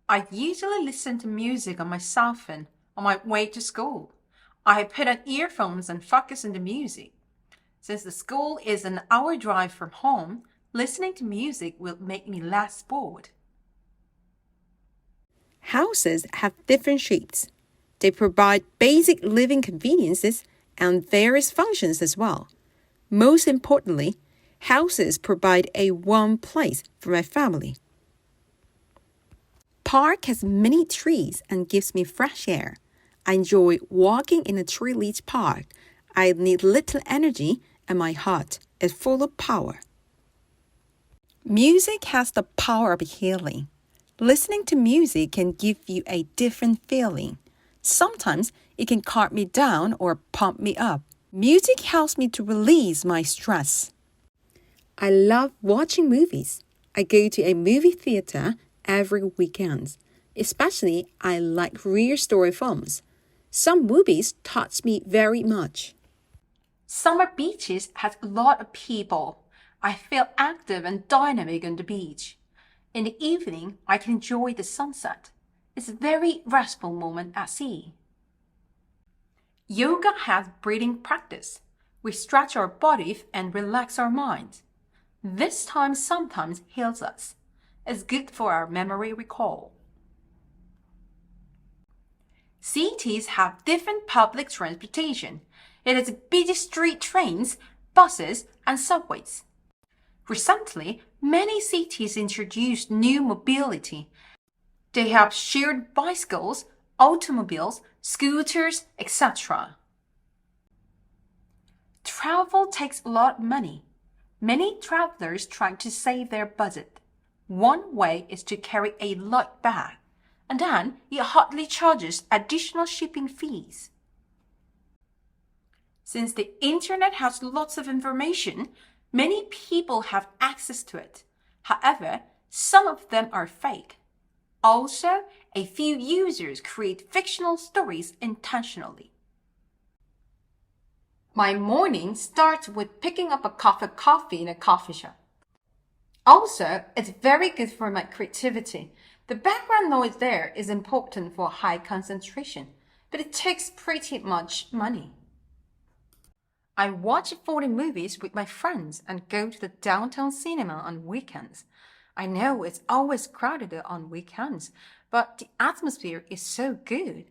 I usually listen to music on my cell phone on my way to school. I put on earphones and focus on the music. Since the school is an hour drive from home, listening to music will make me less bored. Houses have different shapes. They provide basic living conveniences and various functions as well. Most importantly, houses provide a warm place for my family. Park has many trees and gives me fresh air. I enjoy walking in a tree-lit park. I need little energy and my heart is full of power. Music has the power of healing. Listening to music can give you a different feeling. Sometimes it can calm me down or pump me up. Music helps me to release my stress. I love watching movies. I go to a movie theater every weekend. Especially, I like real story films. Some movies touch me very much. Summer beaches has a lot of people. I feel active and dynamic on the beach. In the evening, I can enjoy the sunset. It's a very restful moment at sea. Yoga has breathing practice. We stretch our body and relax our mind. This time sometimes heals us. It's good for our memory recall. Cities have different public transportation. It is busy street trains, buses, and subways. Recently, many cities introduced new mobility. They have shared bicycles, automobiles, scooters, etc. Travel takes a lot of money. Many travelers try to save their budget. One way is to carry a light bag, and then it hardly charges additional shipping fees. Since the internet has lots of information, many people have access to it. However, some of them are fake. Also, a few users create fictional stories intentionally. My morning starts with picking up a cup of coffee in a coffee shop. Also, it's very good for my creativity. The background noise there is important for high concentration, but it takes pretty much money. I watch foreign movies with my friends and go to the downtown cinema on weekends. I know it's always crowded on weekends, but the atmosphere is so good.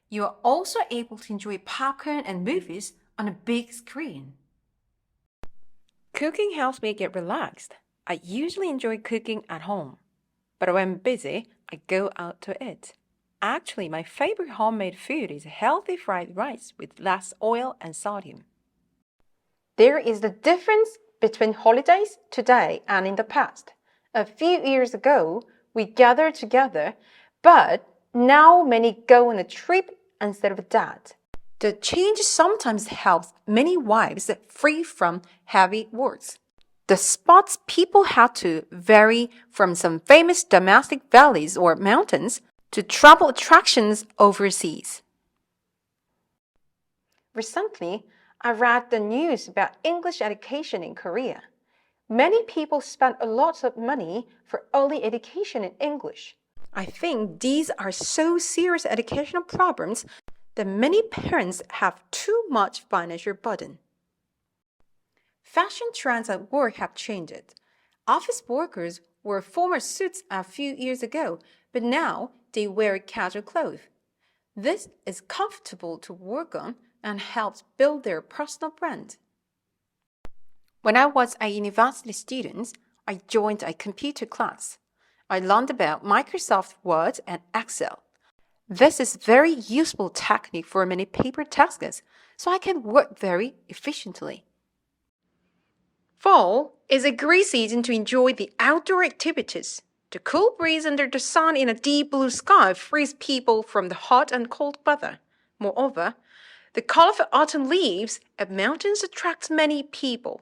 You are also able to enjoy popcorn and movies on a big screen. Cooking helps me get relaxed. I usually enjoy cooking at home, but when busy, I go out to eat. Actually, my favorite homemade food is healthy fried rice with less oil and sodium. There is the difference between holidays today and in the past. A few years ago, we gathered together, but now many go on a trip instead of that. The change sometimes helps many wives free from heavy works. The spots people have to vary from some famous domestic valleys or mountains to travel attractions overseas. Recently, I read the news about English education in Korea. Many people spend a lot of money for early education in English. I think these are so serious educational problems that many parents have too much financial burden. Fashion trends at work have changed. Office workers wore formal suits a few years ago, but now they wear casual clothes. This is comfortable to work on and helps build their personal brand. When I was a university student, I joined a computer class. I learned about Microsoft Word and Excel. This is very useful technique for many paper tasks, so I can work very efficiently. Fall is a great season to enjoy the outdoor activities. The cool breeze under the sun in a deep blue sky frees people from the hot and cold weather. Moreover, the colorful autumn leaves at mountains attract many people.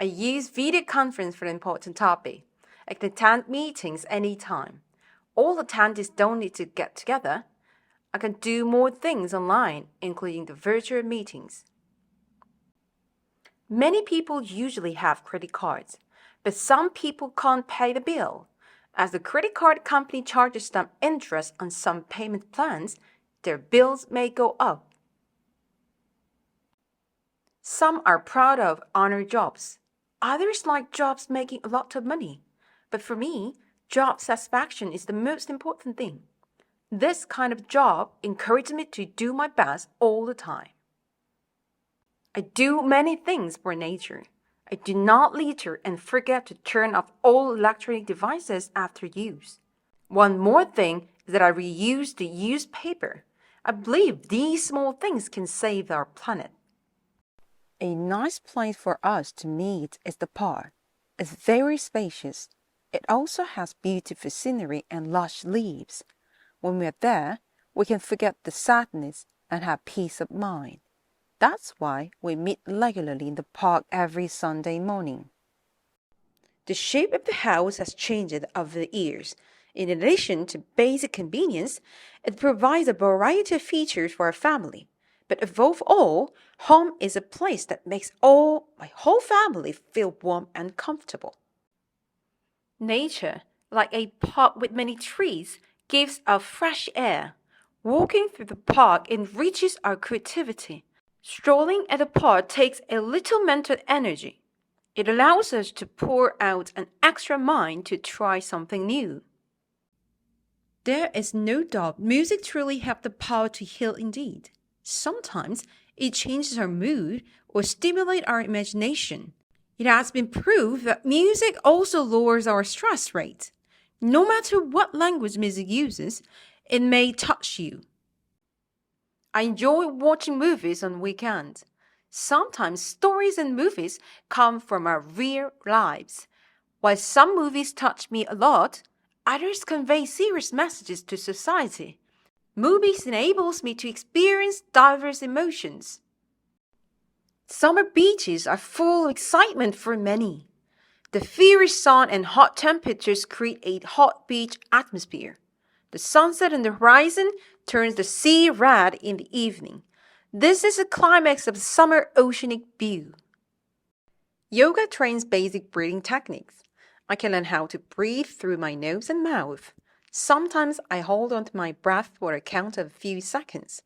I use video conference for an important topic. I can attend meetings anytime. All attendees don't need to get together. I can do more things online, including the virtual meetings. Many people usually have credit cards, but some people can't pay the bill. As the credit card company charges them interest on some payment plans, their bills may go up. Some are proud of honor jobs. Others like jobs making a lot of money. But for me, job satisfaction is the most important thing. This kind of job encourages me to do my best all the time. I do many things for nature. I do not litter and forget to turn off all electronic devices after use. One more thing is that I reuse the used paper. I believe these small things can save our planet. A nice place for us to meet is the park. It's very spacious. It also has beautiful scenery and lush leaves. When we're there, we can forget the sadness and have peace of mind. That's why we meet regularly in the park every Sunday morning. The shape of the house has changed over the years. In addition to basic convenience, it provides a variety of features for our family. But above all, home is a place that makes my whole family feel warm and comfortable. Nature, like a park with many trees, gives us fresh air. Walking through the park enriches our creativity. Strolling at the park takes a little mental energy. It allows us to pour out an extra mind to try something new. There is no doubt music truly has the power to heal indeed. Sometimes it changes our mood or stimulates our imagination. It has been proved that music also lowers our stress rate. No matter what language music uses, it may touch you. I enjoy watching movies on weekends. Sometimes stories in movies come from our real lives. While some movies touch me a lot, others convey serious messages to society. Movies enables me to experience diverse emotions. Summer beaches are full of excitement for many. The fierce sun and hot temperatures create a hot beach atmosphere. The sunset on the horizon turns the sea red in the evening. This is the climax of the summer oceanic view. Yoga trains basic breathing techniques. I can learn how to breathe through my nose and mouth. Sometimes I hold on to my breath for a count of a few seconds.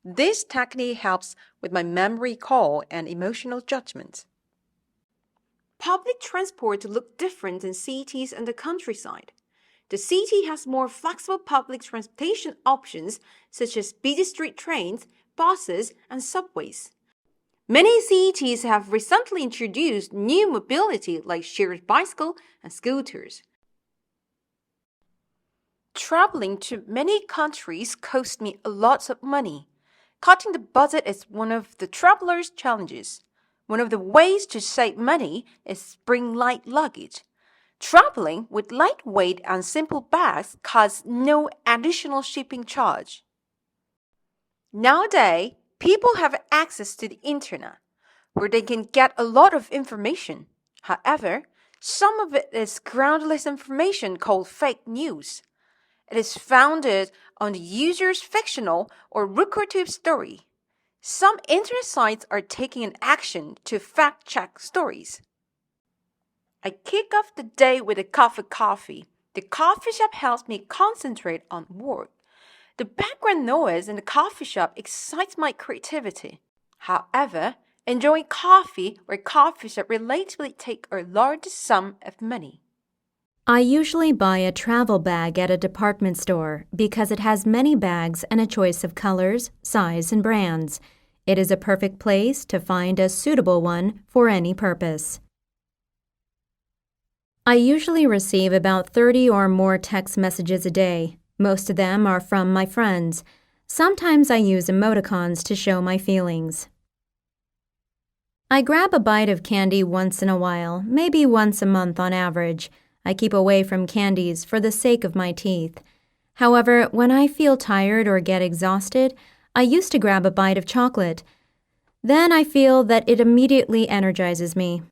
This technique helps with my memory recall and emotional judgment. Public transport look different in cities and the countryside. The city has more flexible public transportation options such as busy street trains, buses, and subways. Many cities have recently introduced new mobility like shared bicycle and scooters. Traveling to many countries costs me a lot of money. Cutting the budget is one of the traveler's challenges. One of the ways to save money is bring light luggage. Traveling with lightweight and simple bags costs no additional shipping charge. Nowadays, people have access to the internet, where they can get a lot of information. However, some of it is groundless information called fake news. It is founded on the user's fictional or lucrative story. Some internet sites are taking an action to fact-check stories. I kick off the day with a cup of coffee. The coffee shop helps me concentrate on work. The background noise in the coffee shop excites my creativity. However, enjoying coffee or coffee shop relatively take a large sum of money. I usually buy a travel bag at a department store because it has many bags and a choice of colors, size, and brands. It is a perfect place to find a suitable one for any purpose. I usually receive about 30 or more text messages a day. Most of them are from my friends. Sometimes I use emoticons to show my feelings. I grab a bite of candy once in a while, maybe once a month on average. I keep away from candies for the sake of my teeth. However, when I feel tired or get exhausted, I used to grab a bite of chocolate. Then I feel that it immediately energizes me.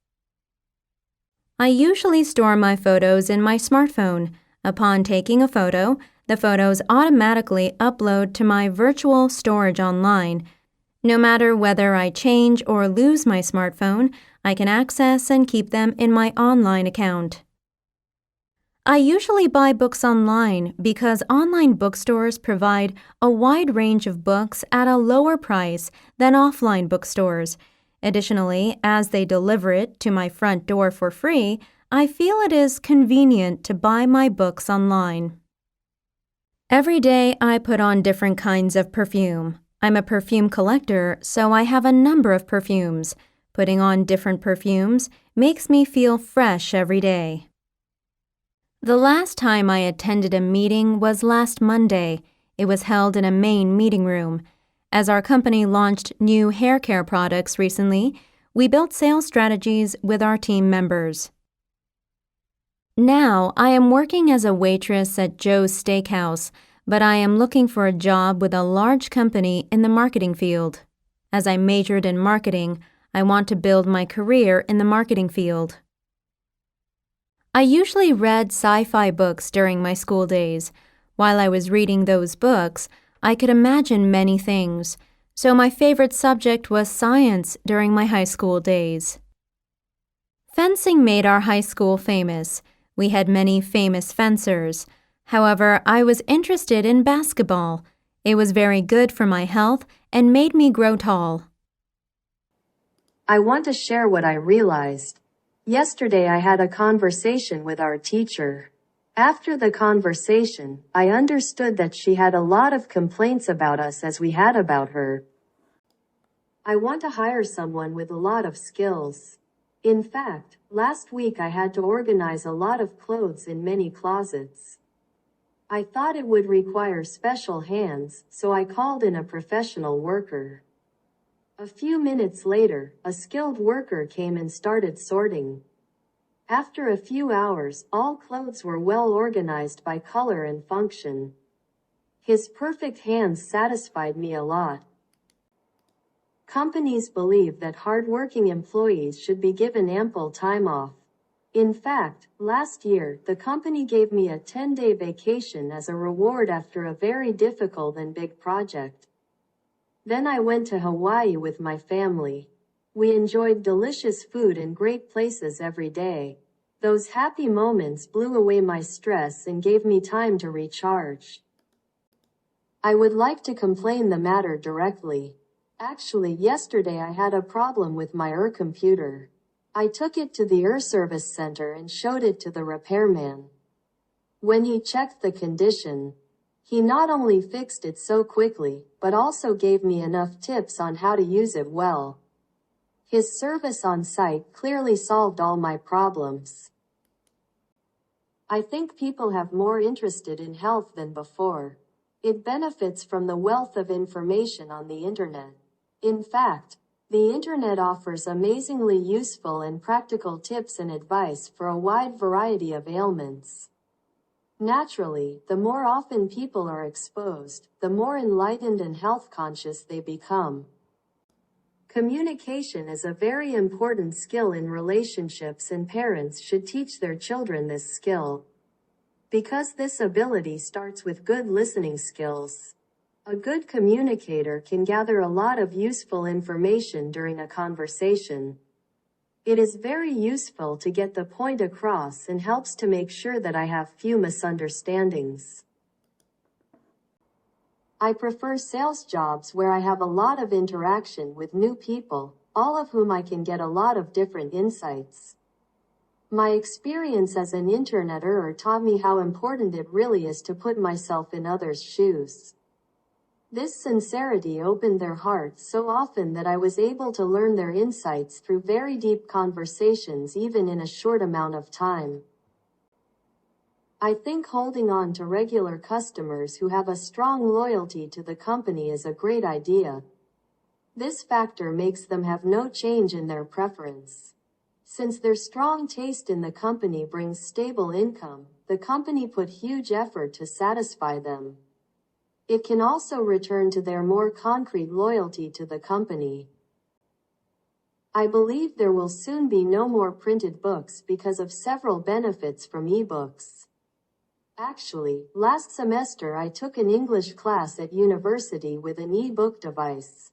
I usually store my photos in my smartphone. Upon taking a photo, the photos automatically upload to my virtual storage online. No matter whether I change or lose my smartphone, I can access and keep them in my online account. I usually buy books online because online bookstores provide a wide range of books at a lower price than offline bookstores. Additionally, as they deliver it to my front door for free, I feel it is convenient to buy my books online. Every day I put on different kinds of perfume. I'm a perfume collector, so I have a number of perfumes. Putting on different perfumes makes me feel fresh every day. The last time I attended a meeting was last Monday. It was held in a main meeting room. As our company launched new hair care products recently, we built sales strategies with our team members. Now, I am working as a waitress at Joe's Steakhouse, but I am looking for a job with a large company in the marketing field. As I majored in marketing, I want to build my career in the marketing field. I usually read sci-fi books during my school days. While I was reading those books, I could imagine many things, so my favorite subject was science during my high school days. Fencing made our high school famous. We had many famous fencers. However, I was interested in basketball. It was very good for my health and made me grow tall. I want to share what I realized. Yesterday I had a conversation with our teacher. After the conversation, I understood that she had a lot of complaints about us as we had about her. I want to hire someone with a lot of skills. In fact, last week I had to organize a lot of clothes in many closets. I thought it would require special hands, so I called in a professional worker. A few minutes later, a skilled worker came and started sorting. After a few hours, all clothes were well organized by color and function. His perfect hands satisfied me a lot. Companies believe that hardworking employees should be given ample time off. In fact, last year, the company gave me a 10-day vacation as a reward after a very difficult and big project. Then I went to Hawaii with my family. We enjoyed delicious food and great places every day. Those happy moments blew away my stress and gave me time to recharge. I would like to complain the matter directly. Actually, yesterday I had a problem with my computer. I took it to the service center and showed it to the repairman. When he checked the condition, he not only fixed it so quickly, but also gave me enough tips on how to use it well. His service on site clearly solved all my problems. I think people have more interested in health than before. It benefits from the wealth of information on the internet. In fact, the internet offers amazingly useful and practical tips and advice for a wide variety of ailments. Naturally, the more often people are exposed, the more enlightened and health conscious they become. Communication is a very important skill in relationships, and parents should teach their children this skill. Because this ability starts with good listening skills. A good communicator can gather a lot of useful information during a conversation. It is very useful to get the point across and helps to make sure that I have few misunderstandings. I prefer sales jobs where I have a lot of interaction with new people, all of whom I can get a lot of different insights. My experience as an interneter taught me how important it really is to put myself in others' shoes. This sincerity opened their hearts so often that I was able to learn their insights through very deep conversations even in a short amount of time. I think holding on to regular customers who have a strong loyalty to the company is a great idea. This factor makes them have no change in their preference. Since their strong taste in the company brings stable income, the company put huge effort to satisfy them. It can also return to their more concrete loyalty to the company. I believe there will soon be no more printed books because of several benefits from ebooks. Actually, last semester I took an English class at university with an e-book device.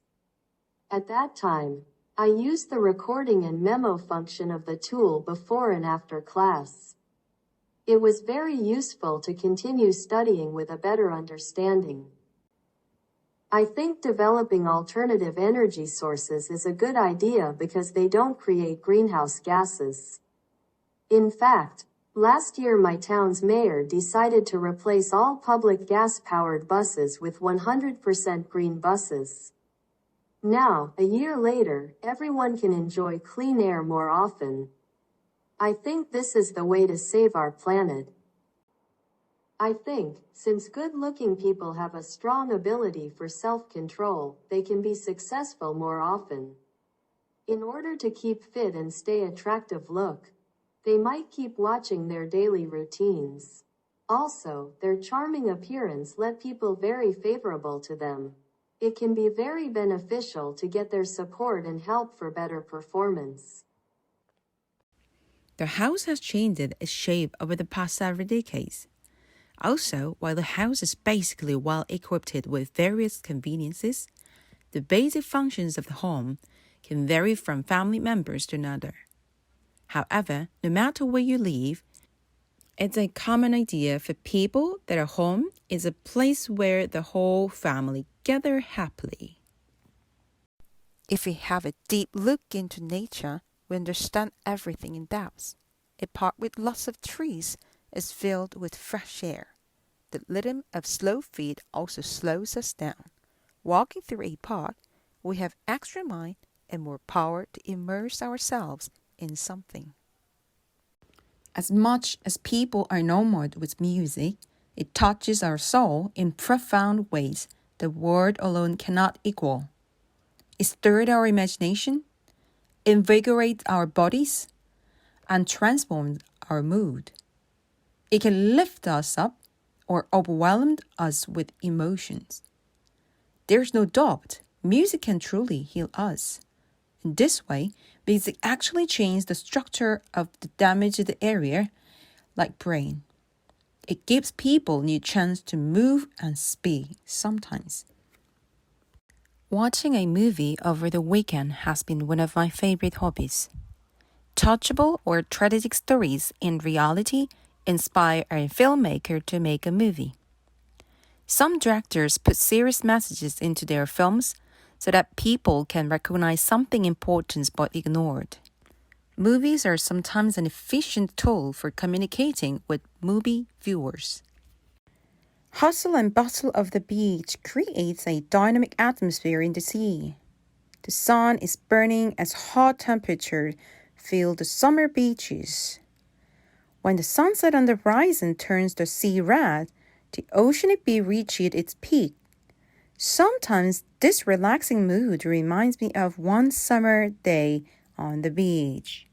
At that time, I used the recording and memo function of the tool before and after class. It was very useful to continue studying with a better understanding. I think developing alternative energy sources is a good idea because they don't create greenhouse gases. In fact, last year my town's mayor decided to replace all public gas-powered buses with 100% green buses. Now, a year later, everyone can enjoy clean air more often. I think this is the way to save our planet. I think, since good-looking people have a strong ability for self-control, they can be successful more often. In order to keep fit and stay attractive look, they might keep watching their daily routines. Also, their charming appearance let people very favorable to them. It can be very beneficial to get their support and help for better performance. The house has changed its shape over the past several decades. Also, while the house is basically well equipped with various conveniences, the basic functions of the home can vary from family members to another. However, no matter where you live, it's a common idea for people that a home is a place where the whole family gather happily. If we have a deep look into nature, we understand everything in depth. A park with lots of trees is filled with fresh air. The rhythm of slow feet also slows us down. Walking through a park, we have extra mind and more power to immerse ourselves in something. As much as people are enamored with music, it touches our soul in profound ways the word alone cannot equal. It stirs our imagination, invigorates our bodies, and transforms our mood. It can lift us up or overwhelm us with emotions. There's no doubt music can truly heal us. In this way, music actually changes the structure of the damaged area, like brain. It gives people new chance to move and speak sometimes. Watching a movie over the weekend has been one of my favorite hobbies. Touchable or tragic stories in reality inspire a filmmaker to make a movie. Some directors put serious messages into their films so that people can recognize something important but ignored. Movies are sometimes an efficient tool for communicating with movie viewers. Hustle and bustle of the beach creates a dynamic atmosphere in the sea. The sun is burning as hot temperatures fill the summer beaches. When the sunset on the horizon turns the sea red, the ocean be reached its peak. Sometimes this relaxing mood reminds me of one summer day on the beach.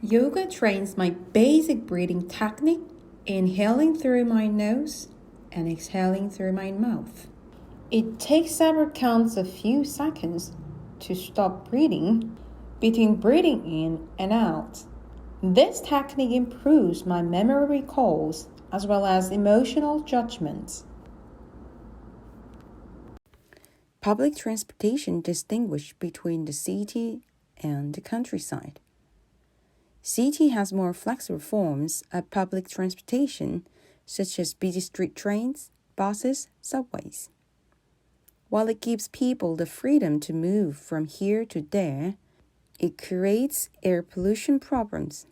Yoga trains my basic breathing technique, inhaling through my nose and exhaling through my mouth. It takes several counts of few seconds to stop breathing between breathing in and out. This technique improves my memory recalls as well as emotional judgments. Public transportation distinguishes between the city and the countryside. City has more flexible forms of public transportation, such as busy street trains, buses, subways. While it gives people the freedom to move from here to there, it creates air pollution problems.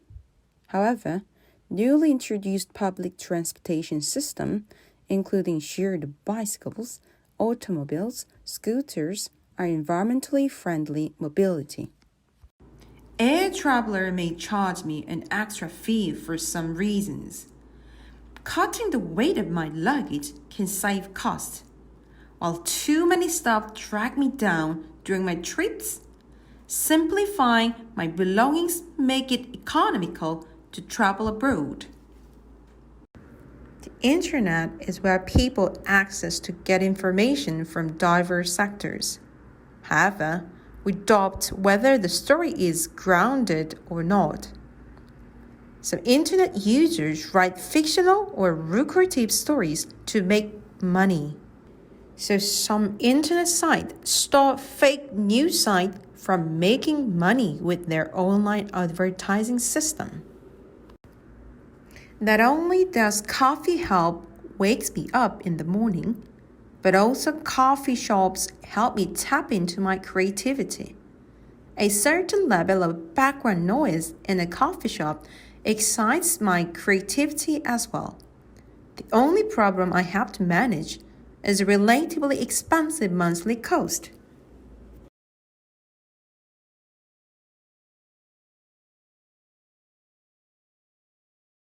However, newly introduced public transportation systems, including shared bicycles, automobiles, scooters, are environmentally friendly mobility. Air traveler may charge me an extra fee for some reasons. Cutting the weight of my luggage can save costs, while too many stuff drag me down during my trips. Simplifying my belongings make it economical to travel abroad. The internet is where people access to get information from diverse sectors. However, we doubt whether the story is grounded or not. Some internet users write fictional or lucrative stories to make money. So some internet sites stop fake news sites from making money with their online advertising system. Not only does coffee help wakes me up in the morning, but also coffee shops help me tap into my creativity. A certain level of background noise in a coffee shop excites my creativity as well. The only problem I have to manage is a relatively expensive monthly cost.